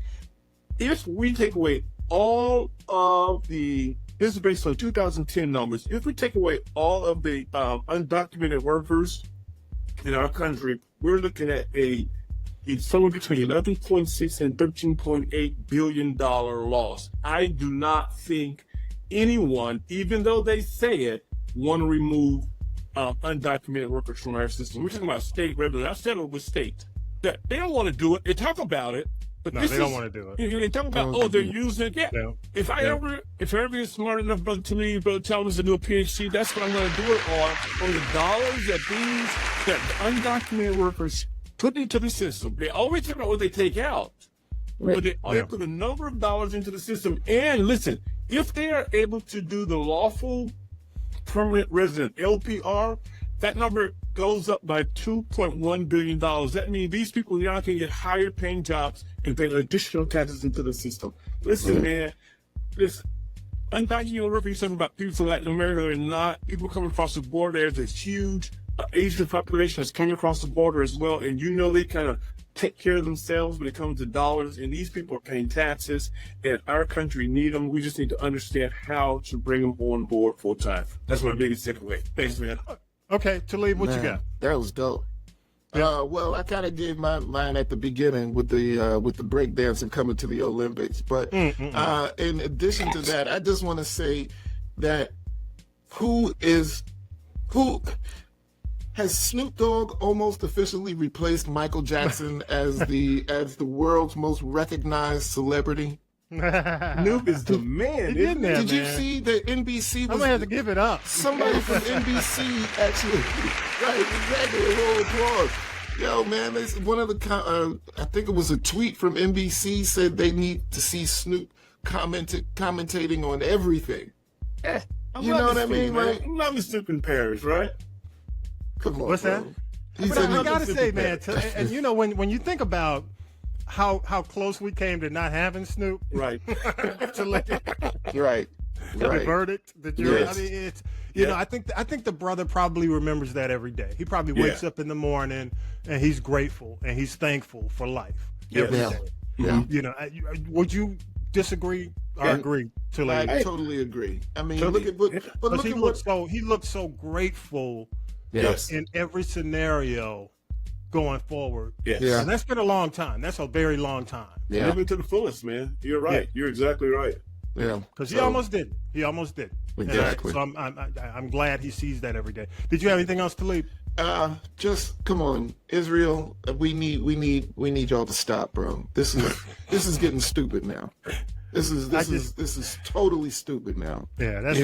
If we take away all of this is based on 2010 numbers. If we take away all of the undocumented workers in our country, we're looking at it's somewhere between $11.6 and $13.8 billion loss. I do not think anyone, even though they say it, want to remove undocumented workers from our system. We're talking about state regulation. I said it was state. They don't want to do it. They talk about it. But they don't want to do it. They talk about, they're using it. Yeah. No. If I ever get smart enough, Brother Thomas, to do a PhD, that's what I'm going to do it on the dollars that the undocumented workers put into the system. They always talk about what they take out. But they put a number of dollars into the system. And listen, if they are able to do the lawful permanent resident LPR, that number goes up by $2.1 billion. That means these people now can get higher paying jobs and pay additional taxes into the system. Listen, man, undocumented workers, something about people from Latin America are not people coming across the border. There's a huge Asian population that's coming across the border as well, and they kind of take care of themselves when it comes to dollars, and these people are paying taxes, and our country need them. We just need to understand how to bring them on board full time. That's my biggest takeaway. Thanks, man. Okay, Talib, what you got? That was dope. Yeah. Well, I kind of gave mine at the beginning with the breakdancing coming to the Olympics, but in addition to that, I just want to say that who has Snoop Dogg almost officially replaced Michael Jackson as the world's most recognized celebrity? Snoop is the man. Did you see that NBC was? I'm gonna have to give it up. Somebody from NBC actually, right? Exactly. A roll of applause. Yo, man, one of the I think it was a tweet from NBC said they need to see Snoop commentating on everything. You know what I mean, right? I'm loving Snoop in Paris, right? Come on, what's that? But I gotta say, man, and when you think about how close we came to not having Snoop, right? Right. The verdict, the jury. Yes. I mean, it's I think the brother probably remembers that every day. He probably wakes up in the morning and he's grateful and he's thankful for life every day. Yeah. Would you disagree or agree? I totally agree. I mean, look at he looked so grateful. Yes. In every scenario going forward. Yes. Yeah. And that's been a long time. That's a very long time. Yeah. Living to the fullest, man. You're right. Yeah. You're exactly right. Yeah, because he almost did. He almost did. Exactly. So I'm glad he sees that every day. Did you have anything else to leave? Just come on, Israel. We need y'all to stop, bro. This is getting stupid now. This is totally stupid now. Yeah, that's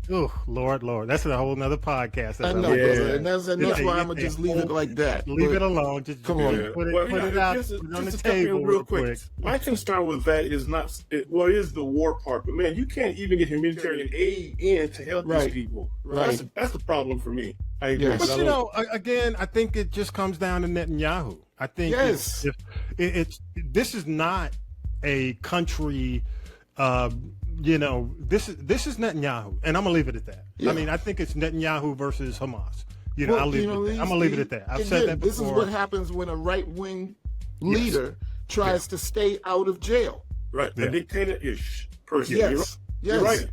oh Lord, that's a whole nother podcast. I know, brother, and that's why I'm gonna just leave it like that. Leave it alone. Just come on, put it out. Put it on the table real quick. My concern with that is is the war part, but man, you can't even get humanitarian aid in to help these people. Right. That's the problem for me. I agree. Yes. But again, I think it just comes down to Netanyahu. I think yes, this is not a country. This is Netanyahu, and I'm gonna leave it at that. Yeah. I mean, I think it's Netanyahu versus Hamas. I'll leave it at that. I'm gonna leave it at that. I've said that before. This is what happens when a right-wing leader tries to stay out of jail. Right, a dictator-ish person. Yes, You're right.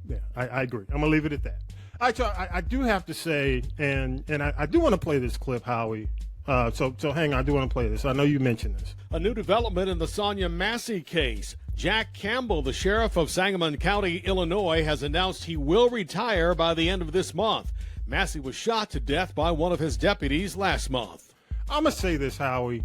Yeah, I agree. I'm gonna leave it at that. I do have to say, and I do want to play this clip, Howie. So hang on, I do want to play this. I know you mentioned this. A new development in the Sonia Massey case. Jack Campbell, the sheriff of Sangamon County, Illinois, has announced he will retire by the end of this month. Massey was shot to death by one of his deputies last month. I'm going to say this, Howie.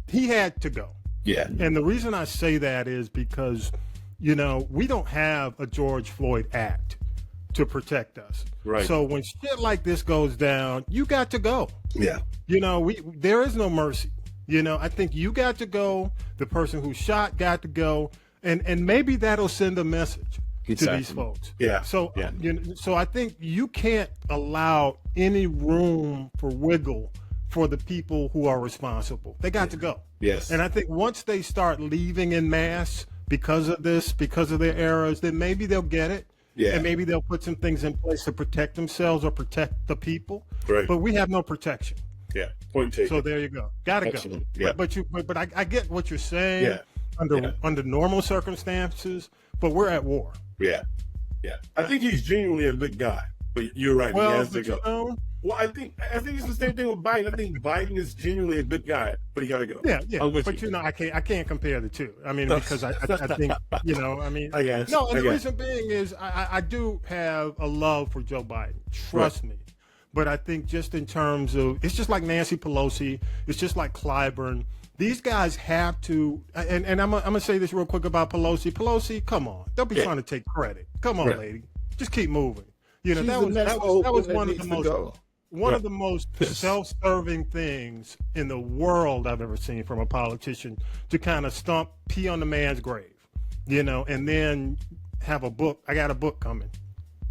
He had to go. Yeah. And the reason I say that is because, we don't have a George Floyd Act to protect us. Right. So when shit like this goes down, you got to go. Yeah. There is no mercy. I think you got to go. The person who shot got to go, and maybe that'll send a message to these folks. Yeah. So so I think you can't allow any room for wiggle for the people who are responsible. They got to go. Yes. And I think once they start leaving en masse because of this, because of their errors, then maybe they'll get it. Yeah. And maybe they'll put some things in place to protect themselves or protect the people. Right. But we have no protection. Yeah. Point taken. So there you go. Gotta Excellent. go. Yeah. But I get what you're saying. Yeah. Under normal circumstances, but we're at war. Yeah. Yeah. I think he's genuinely a good guy. But you're right. Well, he has to go. Well, I think it's the same thing with Biden. I think Biden is genuinely a good guy, but he got to go. Yeah. But I can't compare the two. I mean, because I think I guess. No, and the reason being is I do have a love for Joe Biden. Trust me. But I think just in terms of, it's just like Nancy Pelosi, it's just like Clyburn. These guys have to, and I'm gonna say this real quick about Pelosi. Pelosi, come on, don't be trying to take credit. Come on, lady, just keep moving. That was one of the most self-serving things in the world I've ever seen from a politician, to kind of pee on the man's grave, and then have a book. I got a book coming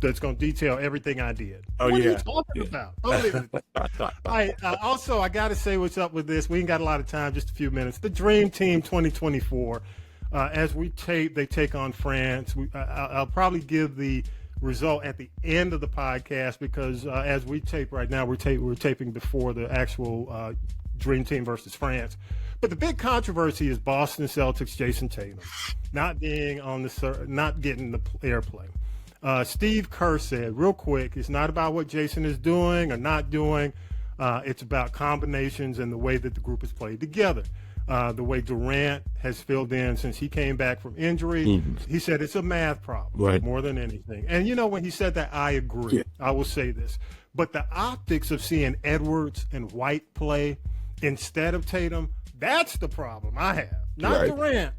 that's going to detail everything I did. What are you talking about? Also, I got to say what's up with this. We ain't got a lot of time, just a few minutes. The Dream Team 2024, as we tape, they take on France. I'll probably give the result at the end of the podcast because as we tape right now, we're taping before the actual Dream Team versus France. But the big controversy is Boston Celtics Jason Tatum not getting the airplay. Steve Kerr said, real quick, it's not about what Jason is doing or not doing. It's about combinations and the way that the group has played together. The way Durant has filled in since he came back from injury. Mm-hmm. He said it's a math problem more than anything. And, when he said that, I agree. Yeah. I will say this. But the optics of seeing Edwards and White play instead of Tatum, that's the problem I have, not Durant.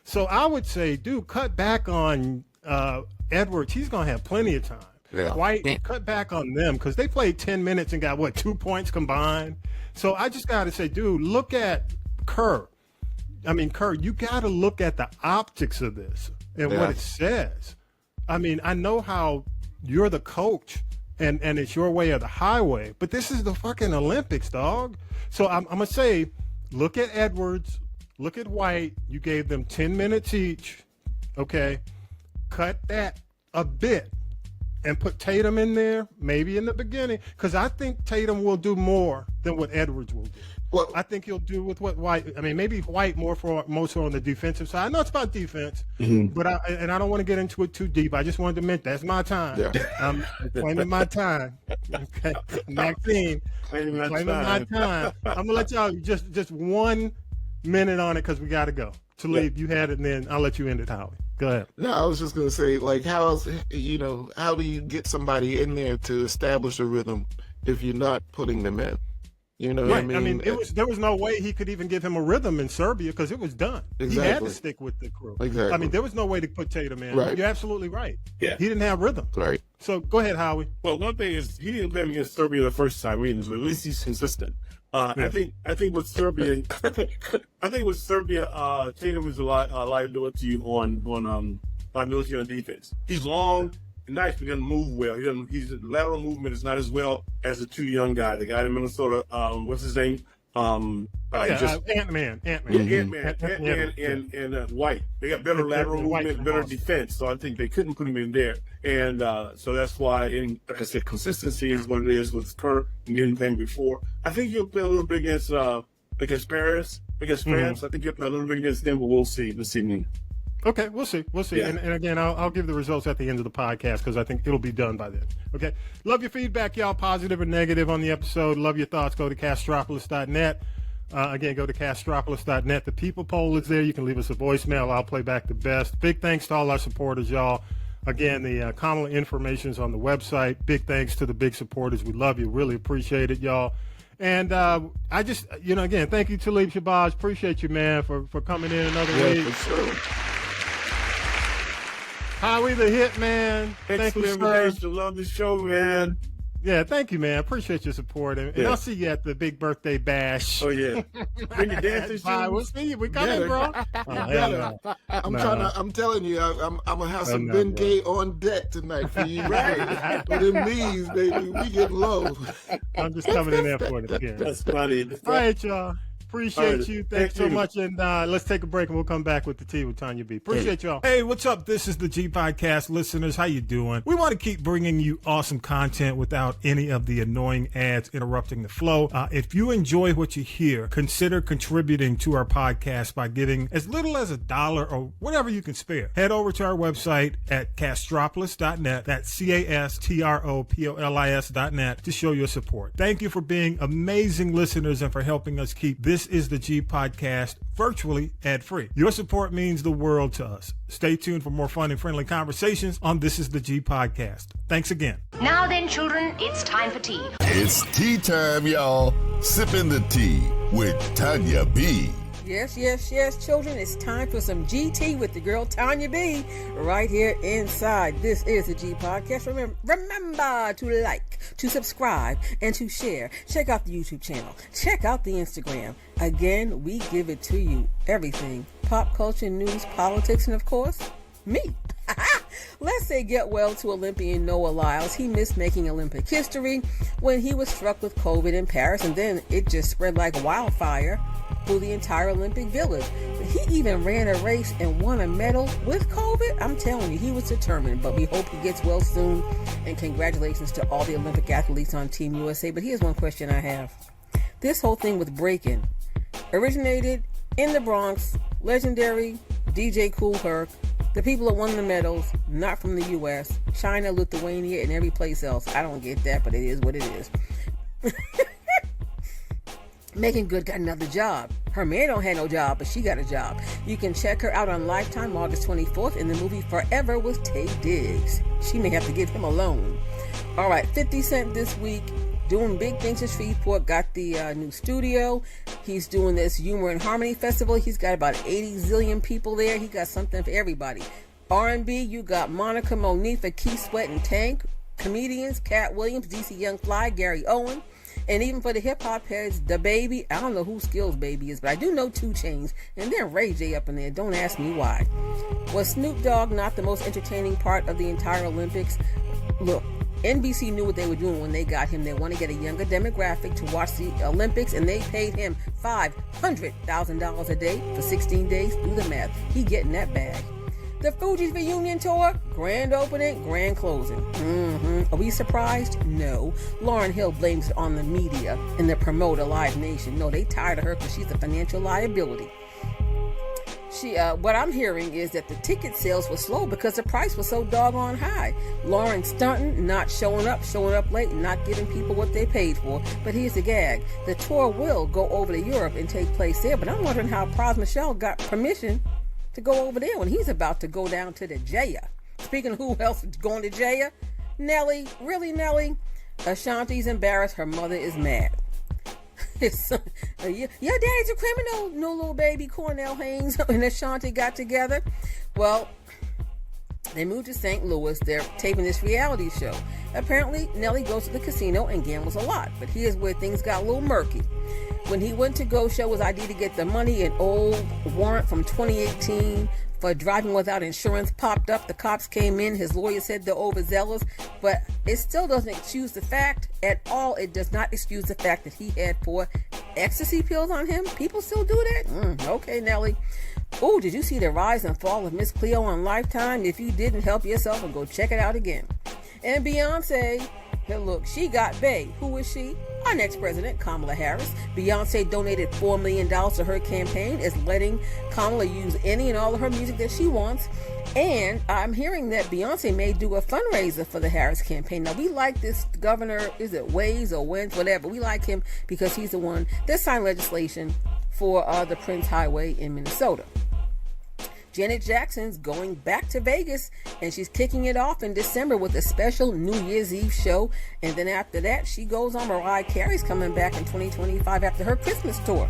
So I would say, dude, cut back on Edwards. He's going to have plenty of time. Yeah. White, cut back on them because they played 10 minutes and got, 2 points combined? So I just got to say, dude, look at Kerr. Kerr, you got to look at the optics of this and what it says. I know how you're the coach and it's your way or the highway, but this is the fucking Olympics, dog. So I'm going to say, look at Edwards, look at White. You gave them 10 minutes each. Okay. Cut that a bit and put Tatum in there, maybe in the beginning, because I think Tatum will do more than what Edwards will do. Well, I think he'll do with what White. Maybe White more so on the defensive side. I know it's about defense, but I don't want to get into it too deep. I just wanted to mention that's my time. Yeah. I'm claiming my time. Okay, Maxine, claiming my time. I'm gonna let y'all just 1 minute on it because we got to go. Talib, you had it, and then I'll let you end it, Howie. Go ahead. No, I was just going to say, like, how else, how do you get somebody in there to establish a rhythm if you're not putting them in? You know what I mean? There was no way he could even give him a rhythm in Serbia because it was done. Exactly. He had to stick with the crew. Exactly. I mean, there was no way to put Tatum in. Right. You're absolutely right. Yeah. He didn't have rhythm. Right. So go ahead, Howie. Well, one thing is he didn't play against Serbia the first time, but at least he's consistent. I think with Serbia, Tatum was a liability on military on defense. He's long and nice, but he doesn't move well. His lateral movement is not as well as the two young guys. The guy in Minnesota, what's his name? Ant-Man. Ant-Man and White. They got better lateral movement, better defense. So I think they couldn't put him in there. And so that's why, like I said, consistency is what it is with Kerr and anything before. I think he'll play a little bit against Paris. I think he'll play a little bit against them, but we'll see this evening. Okay, we'll see. Yeah. And again, I'll give the results at the end of the podcast because I think it'll be done by then. Okay. Love your feedback, y'all, positive or negative on the episode. Love your thoughts. Go to castropolis.net. Again, go to castropolis.net. The people poll is there. You can leave us a voicemail. I'll play back the best. Big thanks to all our supporters, y'all. Again, the Kamala information is on the website. Big thanks to the big supporters. We love you. Really appreciate it, y'all. And I just, again, thank you, Talib Shabazz. Appreciate you, man, for coming in another week. For sure. Howie the Hitman. Thank you, sir. Love the show, man. Yeah, thank you, man. Appreciate your support. And I'll see you at the big birthday bash. Oh, yeah. Bring your dancing shoes. We'll see you. We coming, bro. I'm telling you, I'm going to have some Ben Gay on deck tonight for you. Right. But in these, baby, we get low. I'm just coming in there for it again. That's funny. All right, y'all. Appreciate you. Thanks so much. And let's take a break and we'll come back with the tea with Tonya B. Appreciate y'all. Hey, what's up? This is the G Podcast listeners. How you doing? We want to keep bringing you awesome content without any of the annoying ads interrupting the flow. If you enjoy what you hear, consider contributing to our podcast by giving as little as $1 or whatever you can spare. Head over to our website at castropolis.net. That's castropolis.net to show your support. Thank you for being amazing listeners and for helping us keep This is the G Podcast virtually ad-free. Your support means the world to us. Stay tuned for more fun and friendly conversations on This is the G Podcast. Thanks again. Now then, children, it's time for tea. It's tea time, y'all. Sippin' the tea with Tonya B. Yes, children. It's time for some GT with the girl Tonya B. Right here inside. This is the G Podcast. Remember to like, to subscribe, and to share. Check out the YouTube channel. Check out the Instagram. Again, we give it to you. Everything. Pop culture, news, politics, and of course, me. Let's say get well to Olympian Noah Lyles. He missed making Olympic history when he was struck with COVID in Paris, and then it just spread like wildfire through the entire Olympic Village. He even ran a race and won a medal with COVID. I'm telling you, he was determined, but we hope he gets well soon. And congratulations to all the Olympic athletes on Team USA. But here's one question I have. This whole thing with breaking originated in the Bronx, legendary DJ Kool Herc. The people that won the medals, not from the U.S., China, Lithuania, and every place else. I don't get that, but it is what it is. Megan Good got another job. Her man don't have no job, but she got a job. You can check her out on Lifetime August 24th in the movie Forever with Taye Diggs. She may have to give him a loan. All right, 50 Cent this week. Doing big things in Shreveport. Got the new studio. He's doing this Humor and Harmony Festival. He's got about 80 zillion people there. He got something for everybody. R&B, you got Monica Monique for Keith Sweat and Tank. Comedians, Cat Williams, DC Young Fly, Gary Owen. And even for the hip-hop heads, The Baby. I don't know who Skills Baby is, but I do know 2 Chainz. And then Ray J up in there. Don't ask me why. Was Snoop Dogg not the most entertaining part of the entire Olympics? Look, NBC knew what they were doing when they got him. They want to get a younger demographic to watch the Olympics, and they paid him $500,000 a day for 16 days. Do the math. He getting that bag. The Fugees reunion tour, grand opening, grand closing. Are we surprised? No. Lauryn Hill blames it on the media and the promoter Live Nation. No, they tired of her because she's a financial liability. What I'm hearing is that the ticket sales were slow because the price was so doggone high. Lauren stunting, not showing up late, not giving people what they paid for. But here's the gag. The tour will go over to Europe and take place there, but I'm wondering how Pras Michelle got permission to to go over there when he's about to go down to the jail? Speaking of who else is going to jail, Nelly, really Nelly? Ashanti's embarrassed, her mother is mad. Your daddy's a criminal. No, little baby Cornell Haynes and Ashanti got together. Well, they moved to St. Louis. They're taping this reality show. Apparently, Nelly goes to the casino and gambles a lot. But here's where things got a little murky. When he went to go show his ID to get the money, an old warrant from 2018 for driving without insurance popped up. The cops came in. His lawyer said they're overzealous. But it still doesn't excuse the fact at all. It does not excuse the fact that he had 4 ecstasy pills on him. People still do that? Okay, Nelly. Oh, did you see the rise and fall of Miss Cleo on Lifetime? If you didn't, help yourself and go check it out again. And Beyonce, look, she got bae. Who is she? Our next president, Kamala Harris. Beyonce donated $4 million to her campaign, is letting Kamala use any and all of her music that she wants. And I'm hearing that Beyonce may do a fundraiser for the Harris campaign. Now, we like this governor, is it Ways or Wins, whatever. We like him because he's the one that signed legislation for the Prince Highway in Minnesota. Janet Jackson's going back to Vegas, and she's kicking it off in December with a special New Year's Eve show. And then after that, she goes on. Mariah Carey's coming back in 2025 after her Christmas tour.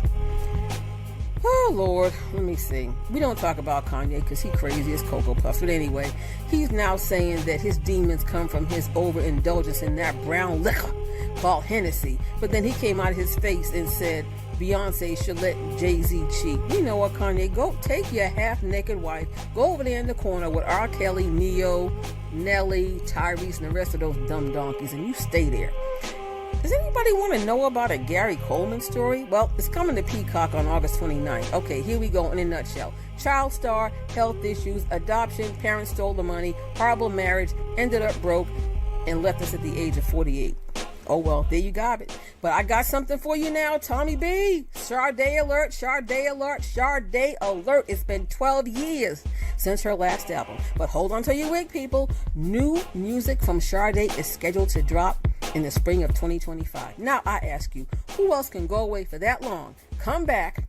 Oh, Lord, let me see. We don't talk about Kanye because he's crazy as Cocoa Puffs. But anyway, he's now saying that his demons come from his overindulgence in that brown liquor called Hennessy. But then he came out of his face and said Beyonce should let Jay-Z cheat. You know what, Kanye? Go take your half-naked wife, go over there in the corner with R. Kelly, Neo, Nelly, Tyrese, and the rest of those dumb donkeys, and you stay there. Does anybody want to know about a Gary Coleman story? Well, it's coming to Peacock on August 29th. Okay, here we go in a nutshell. Child star, health issues, adoption, parents stole the money, horrible marriage, ended up broke, and left us at the age of 48. Oh, well, there you got it. But I got something for you now, Tonya B. Sade alert, Sade alert, Sade alert. It's been 12 years since her last album. But hold on to your wig, people. New music from Sade is scheduled to drop in the spring of 2025. Now, I ask you, who else can go away for that long, come back,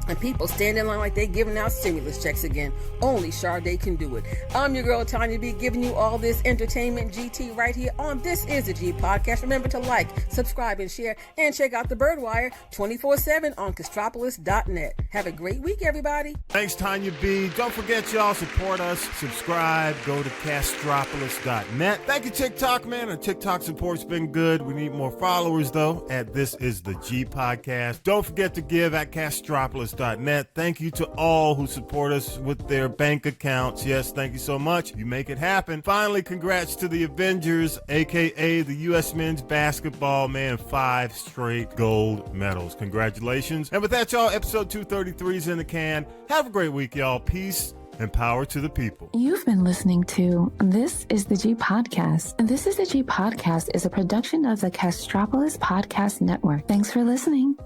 and people stand in line like they giving out stimulus checks again? Only Sade can do it. I'm your girl, Tonya B, giving you all this entertainment GT right here on This Is the G Podcast. Remember to like, subscribe, and share, and check out the Birdwire 24/7 on Castropolis.net. Have a great week, everybody. Thanks, Tonya B. Don't forget, y'all, support us, subscribe, go to Castropolis.net. Thank you, TikTok, man. Our TikTok support's been good. We need more followers, though, at This Is the G Podcast. Don't forget to give at Castropolis.net. Thank you to all who support us with their bank accounts. Yes, thank you so much. You make it happen. Finally, congrats to the Avengers, aka the U.S. men's basketball, man. 5 straight gold medals. Congratulations. And with that, y'all, episode 233 is in the can. Have a great week, y'all. Peace and power to the people. You've been listening to This Is the G Podcast. And This Is the G Podcast is a production of the Castropolis Podcast Network. Thanks for listening.